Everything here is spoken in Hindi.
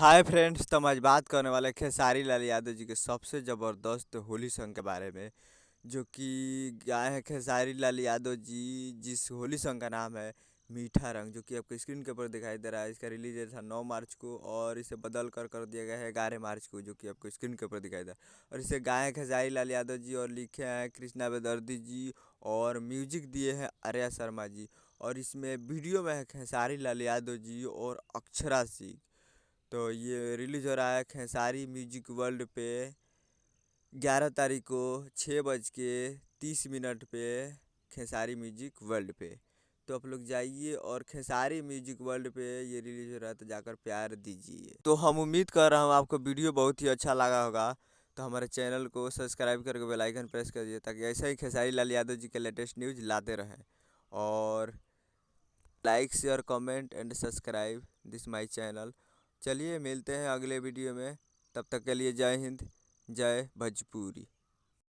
हाय फ्रेंड्स, तो हम आज बात करने वाले खेसारी लाल यादव जी के सबसे ज़बरदस्त होली सॉन्ग के बारे में, जो कि गाए हैं खेसारी लाल यादव जी। जिस होली सॉन्ग का नाम है मीठा रंग, जो कि आपको स्क्रीन के ऊपर दिखाई दे रहा है। इसका रिलीज था 9 मार्च को और इसे बदल कर दिया गया है 11 मार्च को, जो कि आपको स्क्रीन के ऊपर दिखाई दे रहा है। और इसे गाए हैं खेसारी लाल यादव जी और लिखे हैं कृष्णा बेदर्दी जी और म्यूजिक दिए हैं आर्या शर्मा जी। और इसमें वीडियो में है खेसारी लाल यादव जी और अक्षरा सिंह। तो ये रिलीज़ हो रहा है खेसारी म्यूजिक वर्ल्ड पे 11 तारीख को 6:30 पे, खेसारी म्यूजिक वर्ल्ड पे। तो आप लोग जाइए और खेसारी म्यूजिक वर्ल्ड पे ये रिलीज़ हो रहा है, तो जाकर प्यार दीजिए। तो हम उम्मीद कर रहा हूँ आपको वीडियो बहुत ही अच्छा लगा होगा। तो हमारे चैनल को सब्सक्राइब करके बेल आइकन प्रेस कर दिए, ताकि ऐसा ही खेसारी लाल यादव जी के लेटेस्ट न्यूज़ लाते रहें। और like share comment and subscribe this my channel. चलिए मिलते हैं अगले वीडियो में, तब तक के लिए जय हिंद, जय भोजपुरी।